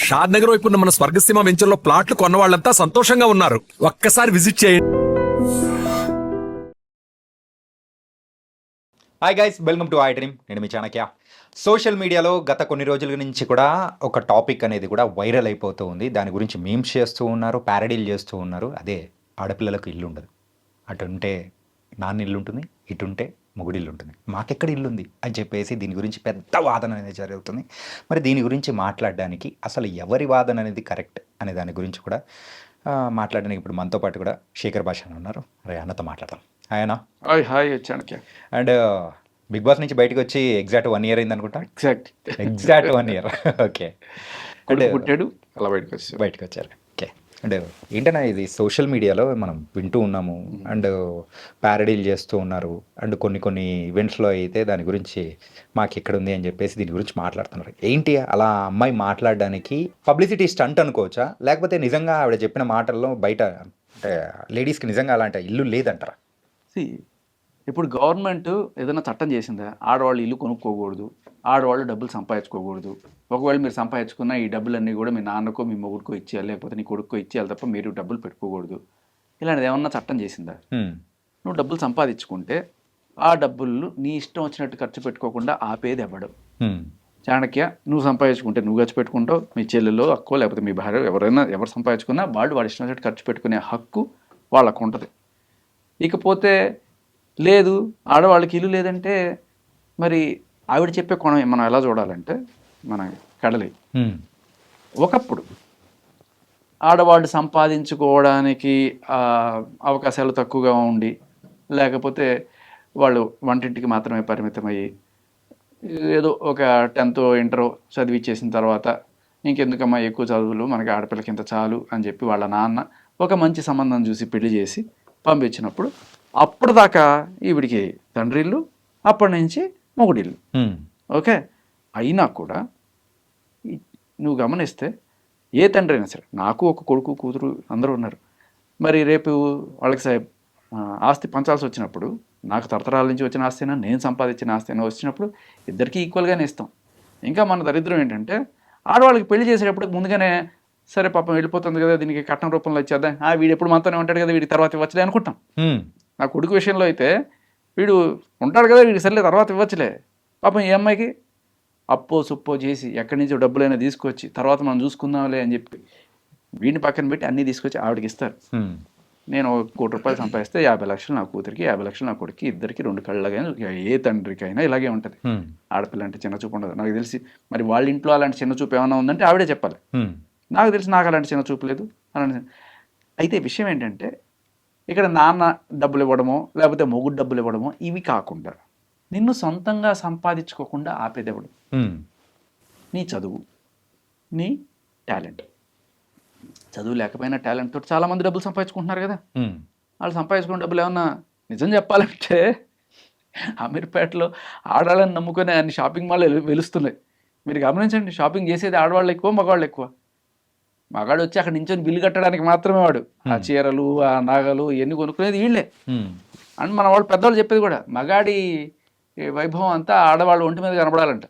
షాద్ నగర్ వైపు ఉన్న మన స్వర్గసీమ వెంచర్లో ప్లాట్లు కొన్న వాళ్ళంతా సంతోషంగా ఉన్నారు. ఒక్కసారి విజిట్ చేయండి. Hi guys, welcome to I dream. నేను మీ చాణక్య. సోషల్ మీడియాలో గత కొన్ని రోజుల నుంచి కూడా ఒక టాపిక్ అనేది కూడా వైరల్ అయిపోతూ ఉంది. దాని గురించి మీమ్స్ చేస్తూ ఉన్నారు, ప్యారడీలు చేస్తూ ఉన్నారు. అదే ఆడపిల్లలకు ఇల్లు ఉండదు. అటుంటే నాన్న ఇల్లు ఉంటుంది, ఇటుంటే మొగుడిల్లు ఉంటుంది, మాకెక్కడ ఇల్లు ఉంది అని చెప్పేసి దీని గురించి పెద్ద వాదన అనేది జరుగుతుంది. మరి దీని గురించి మాట్లాడడానికి అసలు ఎవరి వాదన అనేది కరెక్ట్ అనే దాని గురించి కూడా మాట్లాడడానికి ఇప్పుడు మనతో పాటు కూడా శేఖర్ భాష అని ఉన్నారు. రే అన్నతో మాట్లాడతాం. ఆయన hi Chanakya. And Bigg Boss నుంచి బయటకు వచ్చి ఎగ్జాక్ట్ 1 year అయింది అనుకుంటా. Exact 1 year. ఓకే. అంటే పుట్టాడు అలా బయటకు వచ్చారు. ఓకే. అండ్ ఏంటన్నా ఇది సోషల్ మీడియాలో మనం వింటూ ఉన్నాము అండ్ ప్యారడీలు చేస్తూ ఉన్నారు. అండ్ కొన్ని ఈవెంట్స్లో అయితే దాని గురించి మాకు ఎక్కడ ఉంది అని చెప్పేసి దీని గురించి మాట్లాడుతున్నారు. ఏంటి అలా అమ్మాయి మాట్లాడడానికి పబ్లిసిటీ స్టంట్ అనుకోవచ్చా, లేకపోతే నిజంగా ఆవిడ చెప్పిన మాటల్లో బయట అంటే లేడీస్కి నిజంగా అలాంటి ఇల్లు లేదంటారా? ఇప్పుడు గవర్నమెంట్ ఏదైనా చట్టం చేసిందా, ఆడవాళ్ళు ఇల్లు కొనుక్కోకూడదు, ఆడవాళ్ళు డబ్బులు సంపాదించుకోకూడదు, ఒకవేళ మీరు సంపాదించుకున్న ఈ డబ్బులన్నీ కూడా మీ నాన్నకో మీ మొగుడికో ఇచ్చేయాలి, లేకపోతే నీ కొడుకో ఇచ్చేయాలి తప్ప మీరు డబ్బులు పెట్టుకోకూడదు, ఇలాంటిది ఏమన్నా చట్టం చేసిందా? నువ్వు డబ్బులు సంపాదించుకుంటే ఆ డబ్బులు నీ ఇష్టం వచ్చినట్టు ఖర్చు పెట్టుకోకుండా ఆపేది ఇవ్వడం. చాణక్య, నువ్వు సంపాదించుకుంటే నువ్వు ఖర్చు పెట్టుకుంటావు, మీ చెల్లెలో అక్కో లేకపోతే మీ భార్య ఎవరు సంపాదించుకున్నా వాడి ఇష్టం వచ్చినట్టు ఖర్చు పెట్టుకునే హక్కు వాళ్ళకు ఉంటుంది. ఇకపోతే లేదు ఆడవాళ్ళకి ఇల్లు లేదంటే మరి ఆవిడ చెప్పే కోణం మనం ఎలా చూడాలంటే, మన కడలి ఒకప్పుడు ఆడవాళ్ళు సంపాదించుకోవడానికి అవకాశాలు తక్కువగా ఉండి, లేకపోతే వాళ్ళు వంటింటికి మాత్రమే పరిమితమయ్యి ఏదో ఒక 10th ఇంటర్ చదివిచ్చేసిన తర్వాత ఇంకెందుకమ్మా ఎక్కువ చదువులు, మనకి ఆడపిల్లకి ఇంత చాలు అని చెప్పి వాళ్ళ నాన్న ఒక మంచి సంబంధం చూసి పెళ్లి చేసి పంపించినప్పుడు అప్పుడు దాకా ఈవిడికి తండ్రిల్లు, అప్పటి నుంచి మొగుడిల్లు. ఓకే. అయినా కూడా నువ్వు గమనిస్తే ఏ తండ్రి అయినా సరే, నాకు ఒక కొడుకు కూతురు అందరూ ఉన్నారు, మరి రేపు వాళ్ళకి ఆస్తి పంచాల్సి వచ్చినప్పుడు నాకు తరతరాల నుంచి వచ్చిన ఆస్తి అయినా నేను సంపాదించిన ఆస్తి అయినా వచ్చినప్పుడు ఇద్దరికీ ఈక్వల్గానే ఇస్తాం. ఇంకా మన దరిద్రం ఏంటంటే ఆడవాళ్ళకి పెళ్లి చేసేటప్పుడు ముందుగానే సరే పాపం వెళ్ళిపోతుంది కదా, దీనికి కట్నం రూపంలో ఇచ్చేద్దాం, వీడు ఎప్పుడు మనతోనే ఉంటాడు కదా, వీడి తర్వాత ఇవ్వచ్చులే అనుకుంటాం. నా కొడుకు విషయంలో అయితే వీడు ఉంటాడు కదా, వీడికి సర్లే తర్వాత ఇవ్వచ్చులే, పాపం ఈ అమ్మాయికి అప్పో సుప్పో చేసి ఎక్కడి నుంచో డబ్బులైనా తీసుకొచ్చి తర్వాత మనం చూసుకుందాంలే అని చెప్పి వీడిని పక్కన పెట్టి అన్నీ తీసుకొచ్చి ఆవిడకి ఇస్తారు. నేను 1 కోటి రూపాయలు సంపాదిస్తే 50 లక్షలు నా కూతురికి, 50 లక్షలు నా కొడుకు, ఇద్దరికి 2 కళ్ళగా ఏ తండ్రికైనా ఇలాగే ఉంటుంది. ఆడపిల్ల అంటే చిన్న చూపు ఉండదు. నాకు తెలిసి మరి వాళ్ళ ఇంట్లో అలాంటి చిన్న చూపు ఏమైనా ఉందంటే ఆవిడే చెప్పాలి. నాకు తెలిసి నాకు అలాంటి చిన్న చూపు లేదు అలాంటి. అయితే విషయం ఏంటంటే ఇక్కడ నాన్న డబ్బులు ఇవ్వడమో లేకపోతే మొగుడు డబ్బులు ఇవ్వడమో ఇవి కాకుండా నిన్ను సొంతంగా సంపాదించుకోకుండా ఆపేదేవడం నీ చదువు, నీ టాలెంట్. చదువు లేకపోయినా టాలెంట్ తోటి చాలామంది డబ్బులు సంపాదించుకుంటున్నారు కదా. వాళ్ళు సంపాదించుకున్న డబ్బులు ఏమన్నా నిజం చెప్పాలంటే అమీర్పేటలో ఆడవాళ్ళని నమ్ముకొని అన్ని షాపింగ్ మాల్ వెలుస్తున్నాయి. మీరు గమనించండి, షాపింగ్ చేసేది ఆడవాళ్ళు ఎక్కువ, మగవాళ్ళు ఎక్కువ. మగాడు వచ్చి అక్కడ నించొని బిల్లు కట్టడానికి మాత్రమే వాడు ఆ చీరలు ఆ నాగలు ఇవన్నీ కొనుక్కునేది వీళ్ళే. అండ్ మన వాళ్ళు పెద్దవాళ్ళు చెప్పేది కూడా మగాడి వైభవం అంతా ఆడవాళ్ళు ఒంటి మీద కనపడాలంట.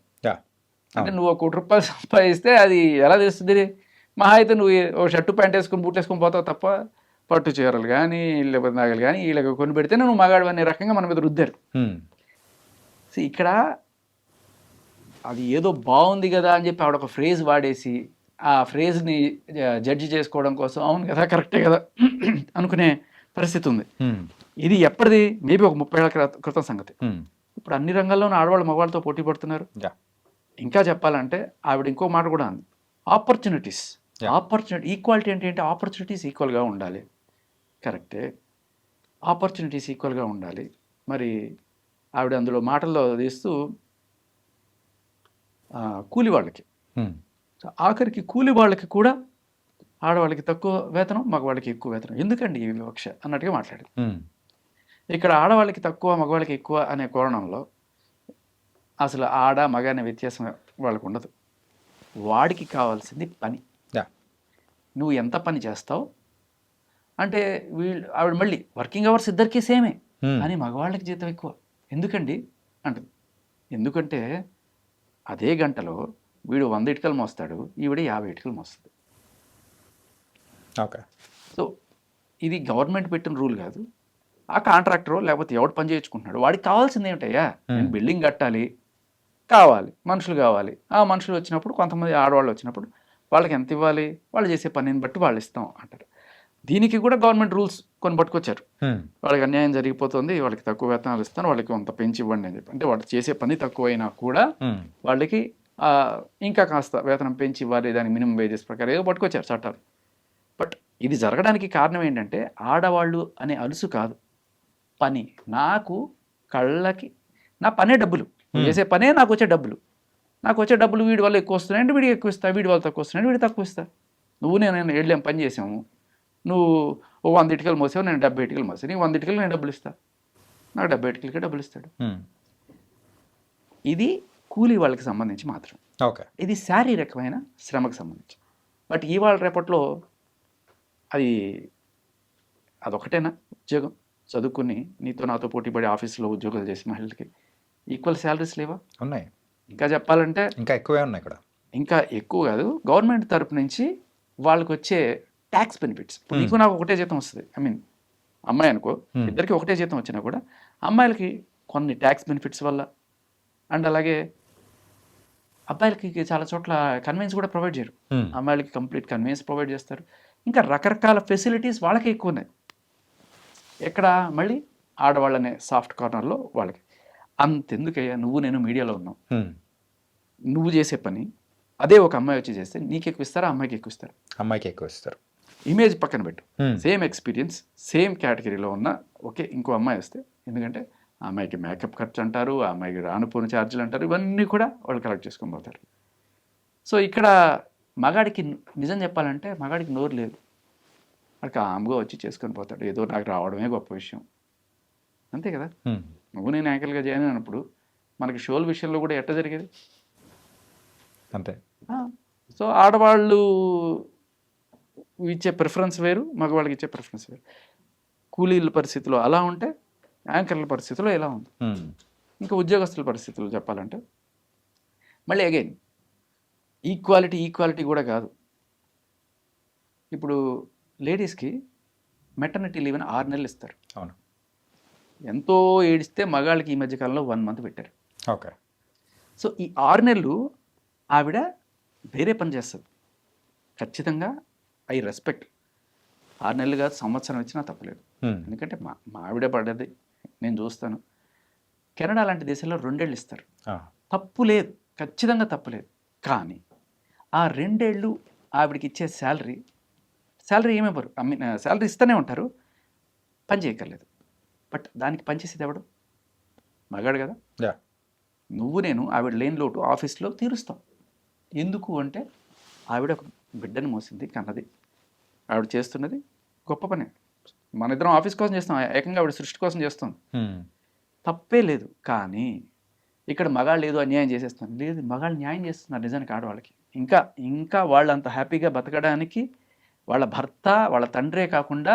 అంటే నువ్వు 1 కోటి రూపాయలు సంపాదిస్తే అది ఎలా తెలుస్తుంది? మహా అయితే నువ్వు ఓ షర్టు ప్యాంట్ వేసుకుని బూట్ వేసుకొని పోతావు తప్ప పట్టు చీరలు కానీ లేకపోతే నాగలు కానీ వీళ్ళకి కొని పెడితేనే నువ్వు మగాడు అనే రకంగా మన మీద రుద్దారు. సో ఇక్కడ అది ఏదో బాగుంది కదా అని చెప్పి ఆవిడ ఒక ఫ్రేజ్ వాడేసి ఆ ఫ్రేజ్ని జడ్జి చేసుకోవడం కోసం అవును కదా కరెక్టే కదా అనుకునే పరిస్థితి ఉంది. ఇది ఎప్పటిది? మేబీ ఒక 30 ఏళ్ల క్రితం సంగతి. ఇప్పుడు అన్ని రంగాల్లోనూ ఆడవాళ్ళు మగవాళ్ళతో పోటీ పడుతున్నారు. ఇంకా చెప్పాలంటే ఆవిడ ఇంకో మాట కూడా ఉంది, ఆపర్చునిటీస్. ఈక్వాలిటీ అంటే ఏంటి? ఆపర్చునిటీస్ ఈక్వల్గా ఉండాలి. కరెక్టే, ఆపర్చునిటీస్ ఈక్వల్గా ఉండాలి. మరి ఆవిడ అందులో మాటల్లో తీస్తూ కూలి వాళ్ళకి, ఆఖరికి కూలి వాళ్ళకి కూడా ఆడవాళ్ళకి తక్కువ వేతనం, మగవాళ్ళకి ఎక్కువ వేతనం, ఎందుకండి ఈ వివక్ష అన్నట్టుగా మాట్లాడింది. ఇక్కడ ఆడవాళ్ళకి తక్కువ మగవాళ్ళకి ఎక్కువ అనే కోణంలో అసలు ఆడ మగ అనే వ్యత్యాసం వాళ్ళకు ఉండదు. వాడికి కావాల్సింది పని. నువ్వు ఎంత పని చేస్తావు అంటే ఆవిడ మళ్ళీ వర్కింగ్ అవర్స్ ఇద్దరికీ సేమే, కానీ మగవాళ్ళకి జీతం ఎక్కువ ఎందుకండి అంటుంది. ఎందుకంటే అదే గంటలో వీడు 100 ఇటుకలు మోస్తాడు, ఈవిడ 50 ఇటుకలు మోస్తుంది. ఓకే. సో ఇది గవర్నమెంట్ పెట్టిన రూల్ కాదు. ఆ కాంట్రాక్టర్ లేకపోతే ఎవడు పని చేయించుకుంటున్నాడు వాడికి కావాల్సింది ఏమిటయ్యా, నేను బిల్డింగ్ కట్టాలి, కావాలి మనుషులు కావాలి. ఆ మనుషులు వచ్చినప్పుడు కొంతమంది ఆడవాళ్ళు వచ్చినప్పుడు వాళ్ళకి ఎంత ఇవ్వాలి, వాళ్ళు చేసే పనిని బట్టి వాళ్ళు ఇస్తాం అంటారు. దీనికి కూడా గవర్నమెంట్ రూల్స్ కొన్ని పట్టుకొచ్చారు. వాళ్ళకి అన్యాయం జరిగిపోతుంది, వాళ్ళకి తక్కువ వేతనాలు ఇస్తాను, వాళ్ళకి కొంత పెంచి ఇవ్వండి అని చెప్పి. అంటే వాళ్ళు చేసే పని తక్కువైనా కూడా వాళ్ళకి ఇంకా కాస్త వేతనం పెంచి ఇవ్వాలి, దానికి మినిమం వేజెస్ ప్రకారం ఏదో పట్టుకొచ్చారు చట్టాలు. బట్ ఇది జరగడానికి కారణం ఏంటంటే ఆడవాళ్ళు అనే అలుసు కాదు, పని. నాకు కళ్ళకి నా పనే డబ్బులు, చేసే పనే నాకు వచ్చే డబ్బులు. నాకు వచ్చే డబ్బులు వీడి వల్ల ఎక్కువ వస్తున్నాయంటే వీడికి ఎక్కువ ఇస్తా, వీడి వల్ల తక్కువ వస్తున్నాయంటే వీడి తక్కువ ఇస్తా. నువ్వు నేను వెళ్ళాం పని చేసాము, నువ్వు 100 ఇటుకలు మోసావు, నేను 70 ఇటుకలు మోసాను, నీకు 100 ఇటుకలు నేను డబ్బులు ఇస్తా, నాకు 70 ఇటుకలకే డబ్బులు ఇస్తాడు. ఇది కూలీ వాళ్ళకి సంబంధించి మాత్రం. ఓకే. ఇది శారీరకమైన శ్రమకు సంబంధించి. బట్ ఇవాళ రేపట్లో అదొకటేనా ఉద్యోగం? చదువుకుని నీతో నాతో పోటీపడి ఆఫీసులో ఉద్యోగాలు చేసి మహిళలకి ఈక్వల్ శాలరీస్ లేవా? ఉన్నాయి. ఇంకా చెప్పాలంటే ఇంకా ఎక్కువే ఉన్నాయి ఇక్కడ. ఇంకా ఎక్కువ కాదు. గవర్నమెంట్ తరపు నుంచి వాళ్ళకి వచ్చే ట్యాక్స్ బెనిఫిట్స్. ఇప్పుడు నీకు నాకు ఒకటే జీతం వస్తుంది, ఐ మీన్ అమ్మాయి అనుకో, ఇద్దరికి ఒకటే జీతం వచ్చినా కూడా అమ్మాయిలకి కొన్ని ట్యాక్స్ బెనిఫిట్స్ వల్ల, అండ్ అలాగే అబ్బాయిలకి చాలా చోట్ల కన్వీన్స్ కూడా ప్రొవైడ్ చేయరు, అమ్మాయిలకి కంప్లీట్ కన్వీన్స్ ప్రొవైడ్ చేస్తారు. ఇంకా రకరకాల ఫెసిలిటీస్ వాళ్ళకి ఎక్కువ ఉన్నాయి. ఎక్కడ మళ్ళీ ఆడవాళ్ళనే సాఫ్ట్ కార్నర్లో వాళ్ళకి. అంతెందుకయ్యా, నువ్వు నేను మీడియాలో ఉన్నాం, నువ్వు చేసే పని అదే ఒక అమ్మాయి వచ్చి చేస్తే నీకు ఎక్కువ ఇస్తారా, అమ్మాయికి ఎక్కువ ఇస్తారా? అమ్మాయికి ఎక్కువ ఇస్తారు. ఇమేజ్ పక్కన పెట్టు, సేమ్ ఎక్స్పీరియన్స్ సేమ్ కేటగిరీలో ఉన్న ఒకే ఇంకో అమ్మాయి వస్తే, ఎందుకంటే ఆ అమ్మాయికి మేకప్ ఖర్చు అంటారు, ఆ అమ్మాయికి రానుపోని ఛార్జీలు అంటారు, ఇవన్నీ కూడా వాళ్ళు కలెక్ట్ చేసుకొని పోతారు. సో ఇక్కడ మగాడికి నిజం చెప్పాలంటే మగాడికి నోరు లేదు, వాడికి ఆమ్గా వచ్చి చేసుకొని పోతాడు, ఏదో నాకు రావడమే గొప్ప విషయం, అంతే కదా. నువ్వు నేను యాంకర్గా జాయిన్ అయినప్పుడు మనకి షోల విషయంలో కూడా ఎట్ట జరిగేది అంతే. సో ఆడవాళ్ళు ఇచ్చే ప్రిఫరెన్స్ వేరు, మగవాళ్ళకి ఇచ్చే ప్రిఫరెన్స్ వేరు. కూలీల పరిస్థితిలో అలా ఉంటే యాంకర్ల పరిస్థితిలో ఎలా ఉంది. ఇంకా ఉద్యోగస్తుల పరిస్థితులు చెప్పాలంటే మళ్ళీ అగైన్ ఈక్వాలిటీ కూడా కాదు. ఇప్పుడు లేడీస్కి మెటర్నిటీ లీవ్ అని 6 నెలలు ఇస్తారు. అవును. ఎంతో ఏడిస్తే మగాళ్ళకి ఈ మధ్యకాలంలో 1 మంత్ పెట్టారు. ఓకే. సో ఈ 6 నెలలు ఆవిడ వేరే పని చేస్తుంది ఖచ్చితంగా. I respect. 6 నెలలు కాదు, సంవత్సరం ఇచ్చినా తప్పలేదు. ఎందుకంటే మా ఆవిడ పడ్డది నేను చూస్తాను. కెనడా లాంటి దేశాల్లో 2 ఏళ్ళు ఇస్తారు, తప్పు లేదు, ఖచ్చితంగా తప్పులేదు. కానీ ఆ 2 ఏళ్ళు ఆవిడకి ఇచ్చే శాలరీ ఏమివ్వరు, ఐ మీన్ శాలరీ ఇస్తూనే ఉంటారు, పని చేయక్కర్లేదు. బట్ దానికి పనిచేసేది ఎవడు? మగాడు కదా. నువ్వు నేను ఆవిడ లేని లోటు ఆఫీస్లో తీరుస్తాం. ఎందుకు అంటే ఆవిడ ఒక బిడ్డను మోసింది, కన్నది, ఆవిడ చేస్తున్నది గొప్ప పని. మన ఇద్దరం ఆఫీస్ కోసం చేస్తాం, ఏకంగా ఆవిడ సృష్టి కోసం చేస్తాం, తప్పే లేదు. కానీ ఇక్కడ మగాళ్ళు ఏదో అన్యాయం చేసేస్తాను లేదు, మగాళ్ళు న్యాయం చేస్తున్నారు నిజానికి ఆడవాళ్ళకి. ఇంకా వాళ్ళు అంత హ్యాపీగా బతకడానికి వాళ్ళ భర్త వాళ్ళ తండ్రే కాకుండా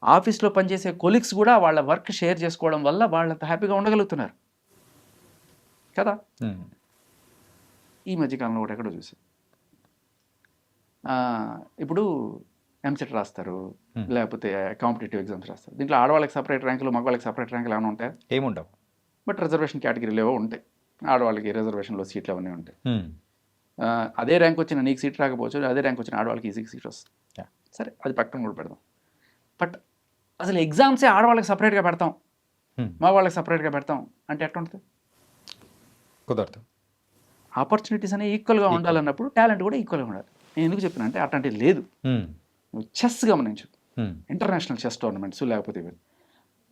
ఆఫీస్లో పనిచేసే కొలీగ్స్ కూడా వాళ్ళ వర్క్ షేర్ చేసుకోవడం వల్ల వాళ్ళంత హ్యాపీగా ఉండగలుగుతున్నారు కదా. ఈ మధ్యకాలంలో కూడా ఎక్కడో చూసాం, ఇప్పుడు ఎంసెట్ రాస్తారు, లేకపోతే కాంపిటేటివ్ ఎగ్జామ్స్ రాస్తారు. దీంట్లో ఆడవాళ్ళకి సపరేట్ ర్యాంకులు, మగవాళ్ళకి సపరేట్ ర్యాంకులు ఏమైనా ఉంటాయి? ఏముండవు. బట్ రిజర్వేషన్ కేటగిరీలు ఏవో ఉంటాయి, ఆడవాళ్ళకి రిజర్వేషన్లో సీట్లు అవన్నీ ఉంటాయి. అదే ర్యాంక్ వచ్చిన నీకు సీట్ రాకపోవచ్చు, అదే ర్యాంక్ వచ్చిన ఆడవాళ్ళకి ఈజీగా సీట్ వస్తుంది. సరే, అది పక్కన కూడా పెడదాం. బట్ అసలు ఎగ్జామ్సే ఆడవాళ్ళకి సపరేట్గా పెడతాం, మగవాళ్ళకి సపరేట్గా పెడతాం అంటే ఎట్లా ఉంటుంది? కుదరదు. ఆపర్చునిటీస్ అనేవి ఈక్వల్గా ఉండాలన్నప్పుడు టాలెంట్ కూడా ఈక్వల్గా ఉండాలి. నేను ఎందుకు చెప్పిన అంటే అట్లాంటివి లేదు. నువ్వు చెస్ గమనించు, ఇంటర్నేషనల్ చెస్ టోర్నమెంట్స్, లేకపోతే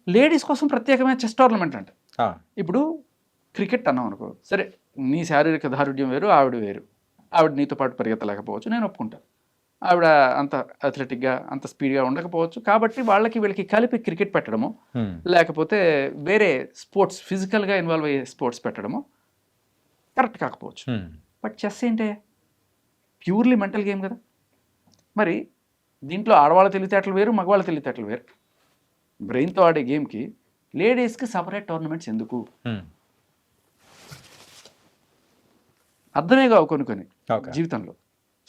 లేడీస్ కోసం ప్రత్యేకమైన చెస్ టోర్నమెంట్ అంటే. ఇప్పుడు క్రికెట్ అన్నాం అనుకో, సరే నీ శారీరక దారుఢ్యం వేరు, ఆవిడ వేరు, ఆవిడ నీతో పాటు పరిగెత్తలేకపోవచ్చు, నేను ఒప్పుకుంటాను. ఆవిడ అంత అథ్లెటిక్గా అంత స్పీడ్గా ఉండకపోవచ్చు, కాబట్టి వీళ్ళకి కలిపి క్రికెట్ పెట్టడము, లేకపోతే వేరే స్పోర్ట్స్ ఫిజికల్గా ఇన్వాల్వ్ అయ్యే స్పోర్ట్స్ పెట్టడము కరెక్ట్ కాకపోవచ్చు. బట్ చెస్ ఏంటే ప్యూర్లీ మెంటల్ గేమ్ కదా. మరి దీంట్లో ఆడవాళ్ళ తెలివితేటలు వేరు, మగవాళ్ళ తెలివితేటలు వేరు. బ్రెయిన్తో ఆడే గేమ్కి లేడీస్కి సపరేట్ టోర్నమెంట్స్ ఎందుకు? అర్థమే కావు కొన్ని ఓకే. జీవితంలో.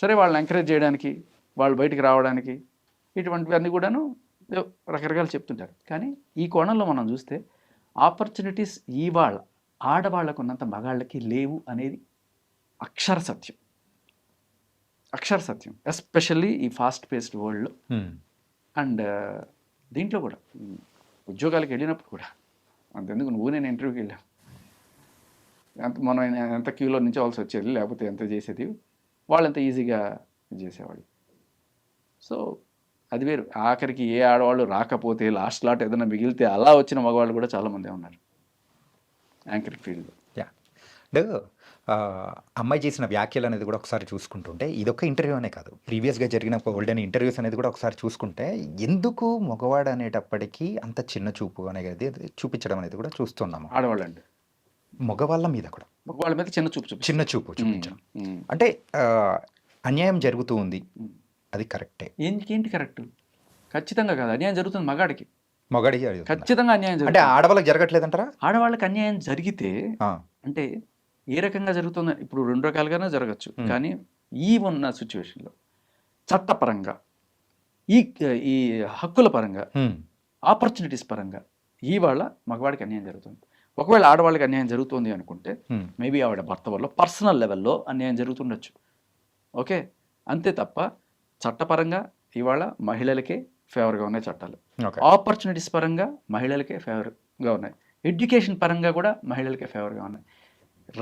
సరే వాళ్ళని ఎంకరేజ్ చేయడానికి, వాళ్ళు బయటికి రావడానికి ఇటువంటివన్నీ కూడాను రకరకాలు చెప్తుంటారు. కానీ ఈ కోణంలో మనం చూస్తే ఆపర్చునిటీస్ ఇవాళ ఆడవాళ్ళకు ఉన్నంత మగాళ్ళకి లేవు అనేది అక్షర సత్యం. అక్షర సత్యం. ఎస్పెషల్లీ ఈ ఫాస్ట్ పేస్డ్ వరల్డ్లో. అండ్ దీంట్లో కూడా ఉద్యోగాలకు వెళ్ళినప్పుడు కూడా అంతెందుకు నువ్వు నేను ఇంటర్వ్యూకి వెళ్ళాను, మనం ఎంత క్యూలో నిల్చోవాల్సి వచ్చేది, లేకపోతే ఎంత చేసేది, వాళ్ళు ఎంత ఈజీగా చేసేవాళ్ళు. సో అది వేరు. ఆఖరికి ఏ ఆడవాళ్ళు రాకపోతే లాస్ట్ లాట్ ఏదైనా మిగిలితే అలా వచ్చిన మగవాళ్ళు కూడా చాలామంది ఉన్నారు యాంకరింగ్ ఫీల్డ్లో. యా. అంటే అమ్మాయి చేసిన వ్యాఖ్యలు అనేది కూడా ఒకసారి చూసుకుంటుంటే ఇదొక ఇంటర్వ్యూ అనే కాదు, ప్రీవియస్గా జరిగిన గోల్డెన్ ఇంటర్వ్యూస్ అనేది కూడా ఒకసారి చూసుకుంటే ఎందుకు మగవాడు అనేటప్పటికీ అంత చిన్న చూపు అనేది చూపించడం అనేది కూడా చూస్తున్నాము. ఆడవాళ్ళు అంటే మగవాళ్ళ మీద కూడా మగవాళ్ళ మీద చిన్న చూపు చిన్న చూపు చూపించడం అంటే అన్యాయం జరుగుతూ ఉంది, అది కరెక్టే. ఏంటి కరెక్ట్? ఖచ్చితంగా కాదు. అన్యాయం జరుగుతుంది మగాడికి, మగాడికి ఖచ్చితంగా అన్యాయం అంటే జరుగుతుంది. ఆడవాళ్ళకి జరగట్లేదంటారా? ఆడవాళ్ళకి అన్యాయం జరిగితే అంటే ఏ రకంగా జరుగుతుంది? ఇప్పుడు రెండు రకాలుగానే జరగచ్చు. కానీ ఈ ఉన్న సిచ్యువేషన్లో చట్టపరంగా, ఈ హక్కుల పరంగా, ఆపర్చునిటీస్ పరంగా ఇవాళ మగవాడికి అన్యాయం జరుగుతుంది. ఒకవేళ ఆడవాళ్ళకి అన్యాయం జరుగుతుంది అనుకుంటే మేబీ ఆవిడ భర్త వల్ల పర్సనల్ లెవెల్లో అన్యాయం జరుగుతుండొచ్చు. ఓకే, అంతే తప్ప చట్టపరంగా ఇవాళ మహిళలకే ఫేవర్గా ఉన్నాయి చట్టాలు. ఆపర్చునిటీస్ పరంగా మహిళలకే ఫేవర్గా ఉన్నాయి. ఎడ్యుకేషన్ పరంగా కూడా మహిళలకే ఫేవర్గా ఉన్నాయి.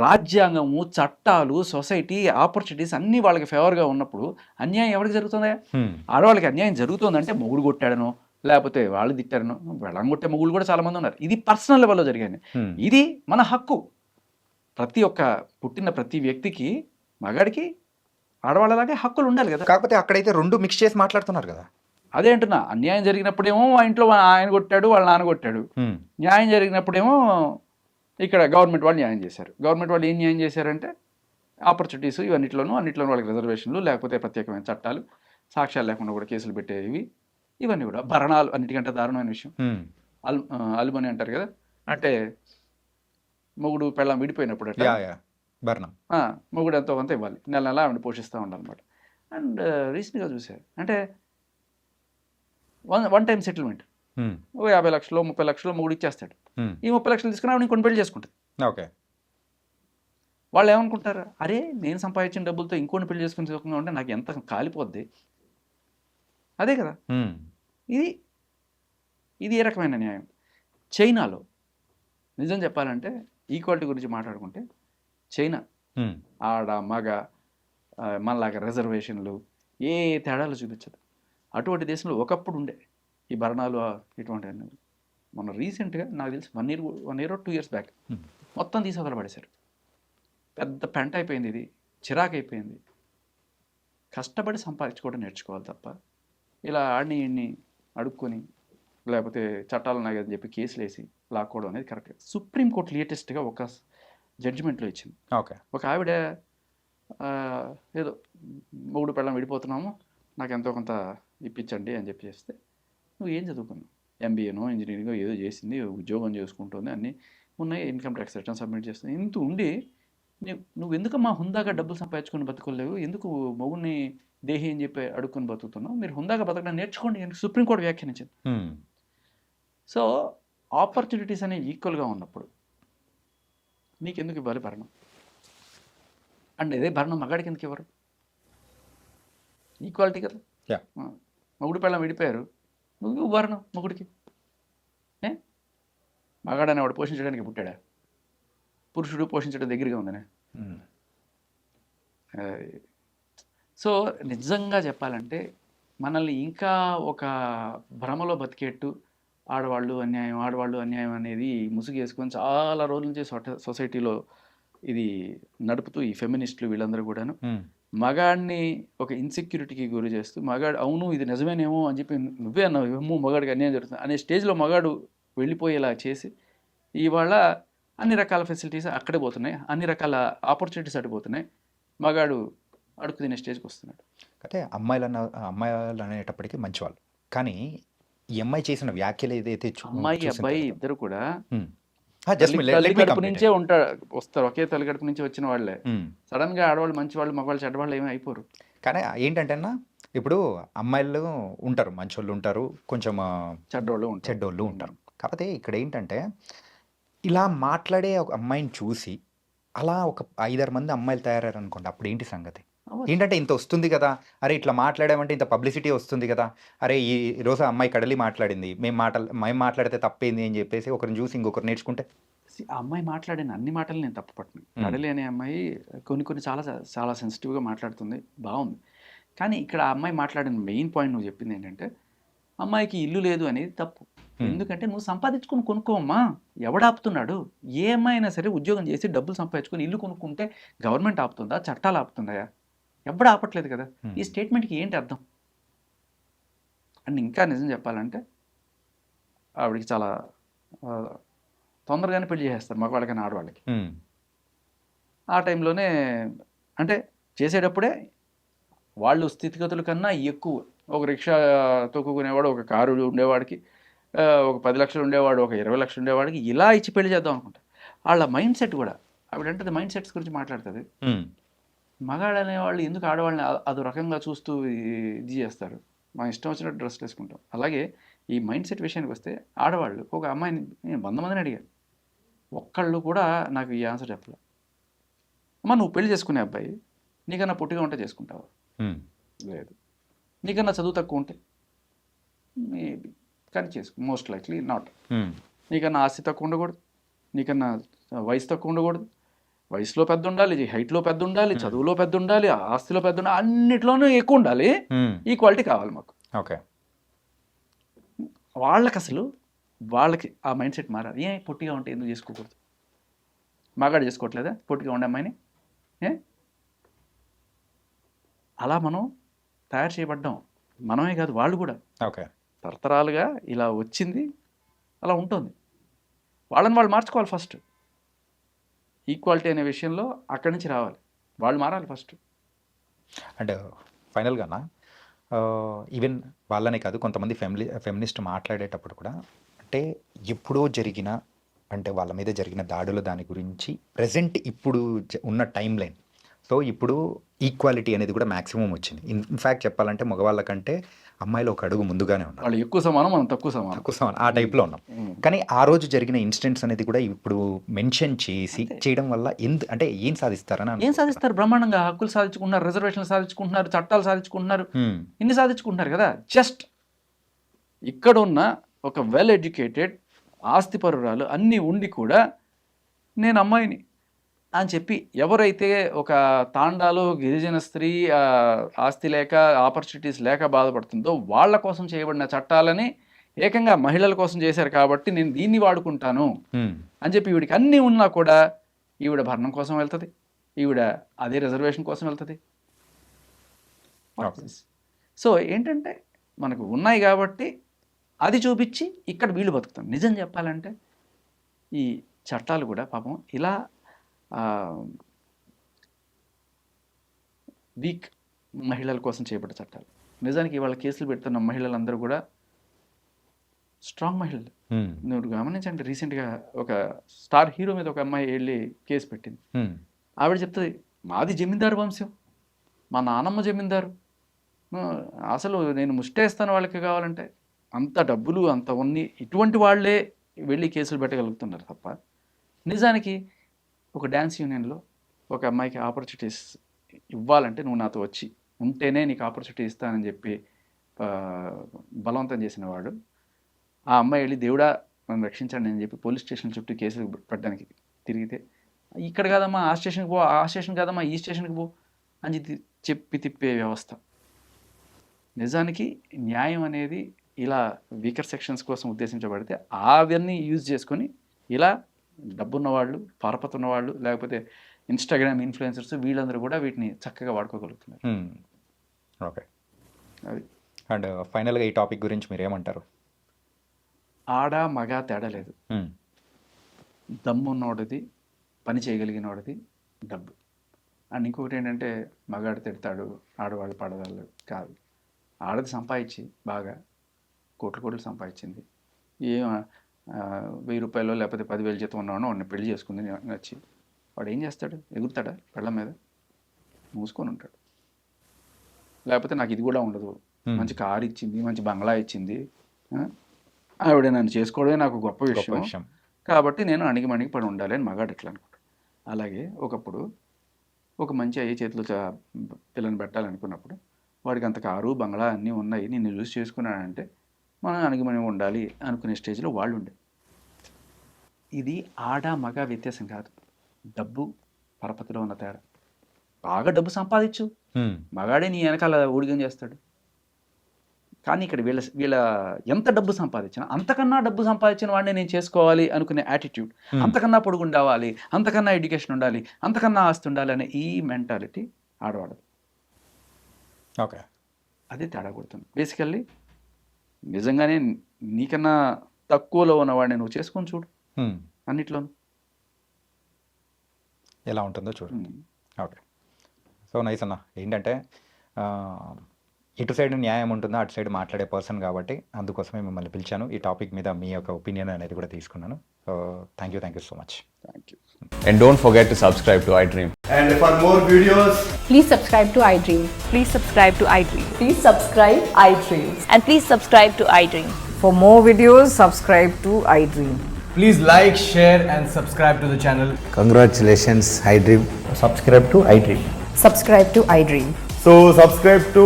రాజ్యాంగము, చట్టాలు, సొసైటీ, ఆపర్చునిటీస్ అన్నీ వాళ్ళకి ఫేవర్గా ఉన్నప్పుడు అన్యాయం ఎవరికి జరుగుతుందా? ఆడవాళ్ళకి అన్యాయం జరుగుతుందంటే మొగుడు కొట్టాడనో, లేకపోతే వాళ్ళు తిట్టారనో, వెళ్ళం కొట్టే మొగుళ్ళు కూడా చాలామంది ఉన్నారు. ఇది పర్సనల్ లెవెల్లో జరిగాయి. ఇది మన హక్కు. ప్రతి ఒక్క పుట్టిన ప్రతి వ్యక్తికి, మగాడికి ఆడవాళ్ళలాగే హక్కులు ఉండాలి కదా. కాకపోతే అక్కడైతే రెండు మిక్స్ చేసి మాట్లాడుతున్నారు కదా. అదే అంటున్నా, అన్యాయం జరిగినప్పుడేమో ఆ ఇంట్లో ఆయన కొట్టాడు, వాళ్ళ నాన్న కొట్టాడు. న్యాయం జరిగినప్పుడేమో ఇక్కడ గవర్నమెంట్ వాళ్ళు న్యాయం చేశారు. గవర్నమెంట్ వాళ్ళు ఏం న్యాయం చేశారంటే ఆపర్చునిటీస్ అన్నిట్లోనూ వాళ్ళకి రిజర్వేషన్లు, లేకపోతే ప్రత్యేకమైన చట్టాలు, సాక్ష్యాలు లేకుండా కూడా కేసులు పెట్టేవి, ఇవన్నీ కూడా భరణాలు. అన్నిటికంటే దారుణమైన విషయం అలుమని అంటారు కదా, అంటే మొగుడు పెళ్ళాం విడిపోయినప్పుడు భరణం మొగుడు ఎంతో కొంత ఇవ్వాలి, నెల నెల ఆవిడ పోషిస్తూ ఉండాలన్నమాట. అండ్ రీసెంట్గా చూశారు అంటే వన్ టైం సెటిల్మెంట్, ఓ 50 లక్షలు 30 లక్షలు మొగుడు ఇచ్చేస్తాడు. ఈ 30 లక్షలు తీసుకుని ఆవిడ ఇంకొని పెళ్లి చేసుకుంటుంది. ఓకే, వాళ్ళు ఏమనుకుంటారు, అరే నేను సంపాదించిన డబ్బులతో ఇంకోటి పెళ్లి చేసుకుని సుఖంగా ఉంటే నాకు ఎంత కాలిపోద్ది. అదే కదా. ఇది ఏ రకమైన న్యాయం? చైనాలో నిజం చెప్పాలంటే ఈక్వాలిటీ గురించి మాట్లాడుకుంటే చైనా ఆడ మగ మనలాగా రిజర్వేషన్లు ఏ తేడాలు చూపించదు. అటువంటి దేశంలో ఒకప్పుడు ఉండే ఈ భరణాలు ఇటువంటివన్నీ. మొన్న రీసెంట్గా నాకు తెలిసి 1 year or 2 years బ్యాక్ మొత్తం తీసి వదలబడేశారు. పెద్ద పెంట అయిపోయింది, ఇది చిరాకు అయిపోయింది. కష్టపడి సంపాదించుకోవడం నేర్చుకోవాలి తప్ప ఇలా ఆడిని అడుక్కొని, లేకపోతే చట్టాలు ఉన్నాయి అని చెప్పి కేసులు వేసి లాక్కోవడం అనేది కరెక్ట్. సుప్రీంకోర్టు లేటెస్ట్గా ఒక జడ్జిమెంట్లో ఇచ్చింది. ఓకే, ఒక ఆవిడ ఏదో మొగుడు పెళ్ళం విడిపోతున్నాము, నాకు ఎంతో కొంత ఇప్పించండి అని చెప్పి చేస్తే, నువ్వు ఏం చదువుకున్నావు? ఎంబీఏనో ఇంజనీరింగో ఏదో చేసింది, ఉద్యోగం చేసుకుంటుంది, అన్నీ ఉన్నాయి, ఇన్కమ్ ట్యాక్స్ రిటర్న్ సబ్మిట్ చేస్తుంది. ఇంత ఉండి నువ్వు ఎందుకు మా హుందాగా డబ్బులు సంపాదించుకొని బతుకోలేవు? ఎందుకు మొగుడిని దేహి అని చెప్పి అడుక్కొని బతుకుతున్నావు? మీరు హుందాగా బతకడం నేర్చుకోండి అని సుప్రీంకోర్టు వ్యాఖ్యానించింది. సో ఆపర్చునిటీస్ అనేవి ఈక్వల్గా ఉన్నప్పుడు నీకెందుకు ఇవ్వాలి భరణం? అండ్ ఇదే భరణం మగాడికి ఎందుకు ఇవ్వరు? ఈక్వాలిటీ కదా. మొగుడు పెళ్ళం విడిపోయారు, నువ్వు భరణం మొగుడికి. మగాడని వాడు పోషించడానికి పుట్టాడా? పురుషుడు పోషించడం దగ్గరగా ఉందనే. సో నిజంగా చెప్పాలంటే మనల్ని ఇంకా ఒక భ్రమలో బతికేట్టు ఆడవాళ్ళు అన్యాయం అనేది ముసుగేసుకొని చాలా రోజుల నుంచి సొసైటీలో ఇది నడుపుతూ ఈ ఫెమినిస్టులు వీళ్ళందరూ కూడాను మగాడిని ఒక ఇన్సెక్యూరిటీకి గురి చేస్తూ, మగాడు అవును ఇది నిజమేనేమో అని చెప్పి నువ్వే అన్నావు ఏమో మగాడికి అన్యాయం జరుగుతుంది అనే స్టేజ్లో మగాడు వెళ్ళిపోయేలా చేసి ఇవాళ అన్ని రకాల ఫెసిలిటీస్ అక్కడే పోతున్నాయి, అన్ని రకాల ఆపర్చునిటీస్ అడిపోతున్నాయి, మగాడు అడుగు తినే స్టేజ్కి వస్తున్నాడు. అంటే అమ్మాయిలు అనేటప్పటికీ మంచివాళ్ళు, కానీ ఈ అమ్మాయి చేసిన వ్యాఖ్యలు ఏదైతే అమ్మాయి అబ్బాయి ఇద్దరు కూడా జస్ట్ తల్లి కడుపు నుంచే ఉంటారు, వస్తారు, ఒకే తల్లి కడుపు నుంచి వచ్చిన వాళ్ళే. సడన్ గా ఆడవాళ్ళు మంచి వాళ్ళు, మగవాళ్ళు చెడ్డవాళ్ళు ఏమీ అయిపోరు. కానీ ఏంటంటే అన్న, ఇప్పుడు అమ్మాయిలు ఉంటారు, మంచోళ్ళు ఉంటారు, కొంచెం చెడ్డోళ్ళు ఉంటారు. చెడ్డోళ్ళు ఉంటారు. కాకపోతే ఇక్కడ ఏంటంటే ఇలా మాట్లాడే ఒక అమ్మాయిని చూసి అలా ఒక 5-6 మంది అమ్మాయిలు తయారయ్యారు అనుకోండి, అప్పుడు ఏంటి సంగతి? అవ్వచ్చు. ఏంటంటే ఇంత వస్తుంది కదా, అరే ఇట్లా మాట్లాడామంటే ఇంత పబ్లిసిటీ వస్తుంది కదా, అరే ఈ రోజు ఆ అమ్మాయి కడలి మాట్లాడింది, మేము మాట్లాడితే తప్పేంది అని చెప్పేసి ఒకరిని చూసి ఇంకొకరు నేర్చుకుంటే. ఆ అమ్మాయి మాట్లాడిన అన్ని మాటలు నేను తప్పు పట్టను. కడలి అనే అమ్మాయి కొన్ని చాలా చాలా సెన్సిటివ్గా మాట్లాడుతుంది, బాగుంది. కానీ ఇక్కడ ఆ అమ్మాయి మాట్లాడిన మెయిన్ పాయింట్ నువ్వు చెప్పింది ఏంటంటే, అమ్మాయికి ఇల్లు లేదు అనేది తప్పు. ఎందుకంటే నువ్వు సంపాదించుకుని కొనుక్కోమ్మా, ఎవడాపుతున్నాడు? ఏ అమ్మాయి అయినా సరే ఉద్యోగం చేసి డబ్బులు సంపాదించుకొని ఇల్లు కొనుక్కుంటే గవర్నమెంట్ ఆపుతుందా, చట్టాలు ఆపుతున్నాయా? ఎవడు ఆపట్లేదు కదా. ఈ స్టేట్మెంట్కి ఏంటి అర్థం? అండ్ ఇంకా నిజం చెప్పాలంటే ఆవిడకి చాలా తొందరగానే పెళ్లి చేసేస్తారు, మగవాళ్ళకైనా ఆడవాళ్ళకి. ఆ టైంలోనే అంటే చేసేటప్పుడే వాళ్ళు స్థితిగతుల కన్నా ఎక్కువ, ఒక రిక్షా తొక్కుకునేవాడు ఒక కారు ఉండేవాడికి, ఒక 10 లక్షలు ఉండేవాడు, ఒక 20 లక్షలు ఉండేవాడికి ఇలా ఇచ్చి పెళ్లి చేద్దాం అనుకుంటా. వాళ్ళ మైండ్ సెట్ కూడా, ఆవిడంటే మైండ్ సెట్స్ గురించి మాట్లాడుతుంది. మగాడు అనేవాళ్ళు ఎందుకు ఆడవాళ్ళని అదో రకంగా చూస్తూ ఇది చేస్తారు, మా ఇష్టం వచ్చినట్టు డ్రెస్లు వేసుకుంటాం. అలాగే ఈ మైండ్ సెట్ విషయానికి వస్తే ఆడవాళ్ళు ఒక అమ్మాయిని నేను 100 మందిని అడిగాను, ఒక్కళ్ళు కూడా నాకు ఈ ఆన్సర్ చెప్పలేదు. అమ్మ నువ్వు పెళ్లి చేసుకునే అబ్బాయి నీకన్నా పొట్టిగా ఉంటే చేసుకుంటావా? లేదు. నీకన్నా చదువు తక్కువ ఉంటే మేబీ, కానీ చేసుకో, మోస్ట్ లైక్లీ నాట్. నీకన్నా ఆస్తి తక్కువ ఉండకూడదు, నీకన్నా వయసు తక్కువ ఉండకూడదు, వయసులో పెద్ద ఉండాలి, హైట్లో పెద్ద ఉండాలి, చదువులో పెద్ద ఉండాలి, ఆస్తిలో పెద్ద ఉండాలి, అన్నిట్లోనూ ఎక్కువ ఉండాలి. ఈక్వాలిటీ కావాలి మాకు. ఓకే. వాళ్ళకి ఆ మైండ్ సెట్ మారాలి. ఏ పొట్టిగా ఉంటే ఎందుకు చేసుకోకూడదు? మగాడు చేసుకోవట్లేదా పొట్టిగా ఉండే అమ్మాయిని? అలా మనం తయారు చేయబడ్డాం, మనమే కాదు వాళ్ళు కూడా. ఓకే. తరతరాలుగా ఇలా వచ్చింది, అలా ఉంటుంది. వాళ్ళని వాళ్ళు మార్చుకోవాలి ఫస్ట్. ఈక్వాలిటీ అనే విషయంలో అక్కడి నుంచి రావాలి, వాళ్ళు మారాలి ఫస్ట్. అండ్ ఫైనల్గానా ఈవెన్ వాళ్ళనే కాదు, కొంతమంది ఫెమినిస్ట్ మాట్లాడేటప్పుడు కూడా అంటే ఎప్పుడో జరిగిన, అంటే వాళ్ళ మీద జరిగిన దాడులు దాని గురించి ప్రజెంట్ ఇప్పుడు ఉన్న టైం లైన్, సో ఇప్పుడు ఈక్వాలిటీ అనేది కూడా మ్యాక్సిమం వచ్చింది. ఇన్ఫ్యాక్ట్ చెప్పాలంటే మగవాళ్ళ కంటే అమ్మాయిలు ఒక అడుగు ముందుగానే ఉన్నారు. వాళ్ళు ఎక్కువ సమానం, మనం తక్కువ సమానం, ఆ టైప్లో ఉన్నాం. కానీ ఆ రోజు జరిగిన ఇన్సిడెంట్స్ అనేది కూడా ఇప్పుడు మెన్షన్ చేయడం వల్ల అంటే ఏం సాధిస్తారని? ఏం సాధిస్తారు? బ్రహ్మాండంగా హక్కులు సాధించుకుంటున్నారు, రిజర్వేషన్లు సాధించుకుంటున్నారు, చట్టాలు సాధించుకుంటున్నారు, ఇన్ని సాధించుకుంటున్నారు కదా. జస్ట్ ఇక్కడున్న ఒక వెల్ ఎడ్యుకేటెడ్ ఆస్తిపరురాలు అన్నీ ఉండి కూడా నేను అమ్మాయిని అని చెప్పి ఎవరైతే ఒక తాండాలో గిరిజన స్త్రీ ఆస్తి లేక ఆపర్చునిటీస్ లేక బాధపడుతుందో వాళ్ళ కోసం చేయబడిన చట్టాలని ఏకంగా మహిళల కోసం చేశారు కాబట్టి నేను దీన్ని వాడుకుంటాను అని చెప్పి ఈవిడికి అన్నీ ఉన్నా కూడా ఈవిడ భరణం కోసం వెళ్తుంది, ఈవిడ అదే రిజర్వేషన్ కోసం వెళ్తుంది. సో ఏంటంటే మనకు ఉన్నాయి కాబట్టి అది చూపించి ఇక్కడ వీళ్ళు బతుకుతాం. నిజం చెప్పాలంటే ఈ చట్టాలు కూడా పాపం ఇలా వీక్ మహిళల కోసం చేయబడ్డ చట్టాలు. నిజానికి ఇవాళ కేసులు పెడుతున్న మహిళలందరూ కూడా స్ట్రాంగ్ మహిళలు. నువ్వు గమనించండి, రీసెంట్గా ఒక స్టార్ హీరో మీద ఒక అమ్మాయి వెళ్ళి కేసు పెట్టింది. ఆవిడ చెప్తుంది, మాది జమీందారు వంశం, మా నానమ్మ జమీందారు, అసలు నేను ముష్టేస్తాను వాళ్ళకి కావాలంటే. అంత డబ్బులు అంత ఉన్ని ఇటువంటి వాళ్ళే వెళ్ళి కేసులు పెట్టగలుగుతున్నారు తప్ప నిజానికి ఒక డ్యాన్స్ యూనియన్లో ఒక అమ్మాయికి ఆపర్చునిటీస్ ఇవ్వాలంటే నువ్వు నాతో వచ్చి ఉంటేనే నీకు ఆపర్చునిటీ ఇస్తానని చెప్పి బలవంతం చేసిన వాడు ఆ అమ్మాయి వెళ్ళి దేవుడా నన్ను రక్షించండి అని చెప్పి పోలీస్ స్టేషన్ చుట్టూ కేసులు పెట్టడానికి తిరిగితే, ఇక్కడ కాదమ్మా ఆ స్టేషన్కి పో, ఆ స్టేషన్ కాదమ్మా ఈ స్టేషన్కి పో అని చెప్పి తిప్పే వ్యవస్థ. నిజానికి న్యాయం అనేది ఇలా వీకర్ సెక్షన్స్ కోసం ఉద్దేశించబడితే అవన్నీ యూజ్ చేసుకొని ఇలా డబ్బున్న వాళ్ళు, పరపతున్న వాళ్ళు, లేకపోతే ఇన్స్టాగ్రామ్ ఇన్ఫ్లుయెన్సర్స్ వీళ్ళందరూ కూడా వీటిని చక్కగా వాడుకోగలుగుతున్నారు. ఓకే. అది అండ్ ఫైనల్గా ఈ టాపిక్ గురించి మీరు ఏమంటారు? ఆడ మగ తేడా లేదు. దమ్మున్నోడిది, పని చేయగలిగినోడిది డబ్బు. అండ్ ఇంకొకటి ఏంటంటే మగాడు తిడతాడు, ఆడవాళ్ళు పడవాళ్ళు కాదు. ఆడది సంపాదించి బాగా కోట్లు సంపాదించింది, ₹1000 లేకపోతే 10,000 జీతం ఉన్నవాడిని వాడిని పెళ్లి చేసుకుంది నచ్చి వాడు ఏం చేస్తాడు? ఎగురుతాడా పెళ్ళ మీద? మూసుకొని ఉంటాడు. లేకపోతే నాకు ఇది కూడా ఉండదు, మంచి కారు ఇచ్చింది, మంచి బంగ్లా ఇచ్చింది, ఆవిడ నన్ను చేసుకోవడమే నాకు గొప్ప విషయం కాబట్టి నేను అణిగి పడి ఉండాలి అని మగాడు ఎట్లా అనుకుంటాడు. అలాగే ఒకప్పుడు ఒక మంచి అయ్యే చేతిలో పిల్లని పెట్టాలనుకున్నప్పుడు వాడికి అంత కారు బంగ్లా అన్నీ ఉన్నాయి, నిన్ను చూసి చేసుకున్నాడంటే మనం అణిగి ఉండాలి అనుకునే స్టేజ్లో వాళ్ళు ఉండే. ఇది ఆడ మగ వ్యత్యాసం కాదు, డబ్బు పరపతిలో ఉన్న తేడా. బాగా డబ్బు సంపాదించు, మగాడే నీ వెనకాల ఊడిగం చేస్తాడు. కానీ ఇక్కడ వీళ్ళ ఎంత డబ్బు సంపాదించినా అంతకన్నా డబ్బు సంపాదించిన వాడిని నేను చేసుకోవాలి అనుకునే యాటిట్యూడ్, అంతకన్నా పొడుగు ఉండాలి, అంతకన్నా ఎడ్యుకేషన్ ఉండాలి, అంతకన్నా ఆస్తి ఉండాలి అనే ఈ మెంటాలిటీ ఆడవాడదు. ఓకే, అదే తేడా కొడుతుంది. బేసికల్లీ నిజంగానే నీకన్నా తక్కువలో ఉన్నవాడిని నువ్వు చేసుకొని చూడు, అన్నిట్లోనూ ఎలా ఉంటుందో చూడు. ఓకే, సో నైస్ అన్న. ఏంటంటే ఇటు సైడ్ న్యాయం ఉంటుందో అటు సైడ్ మాట్లాడే పర్సన్ కాబట్టి అందుకోసమే మిమ్మల్ని పిలిచాను. ఈ టాపిక్ మీద మీ యొక్క ఒపీనియన్ అనేది కూడా తీసుకున్నాను. So thank you so much. Thank you. And don't forget to subscribe to iDream. And for more videos, Please subscribe to iDream. Please subscribe to iDream. Please subscribe iDream. And please subscribe to iDream. For more videos, subscribe to iDream. please like, share and subscribe to the channel. Congratulations, iDream. Subscribe to iDream. Subscribe to iDream. So subscribe to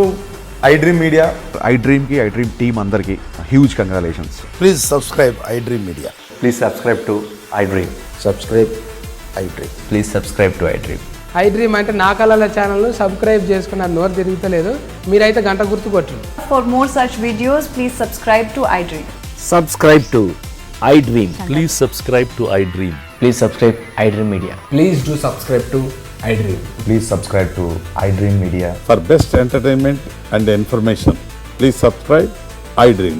iDream Media. iDream की iDream team अंदर की huge congratulations. Please subscribe iDream Media. Please subscribe to iDream. Subscribe iDream. Please subscribe to iDream. iDream అంటే నా కళల ఛానల్ను subscribe చేసుకున్న నోరు తిరుగుతలేదు, మీరైతే గంట గుర్తు కొట్టండి. For more such videos, please subscribe to iDream. Subscribe to iDream. Please subscribe to iDream. Please subscribe iDream Media. Please do subscribe to iDream. Please subscribe to iDream Media. For best entertainment and information, please subscribe iDream.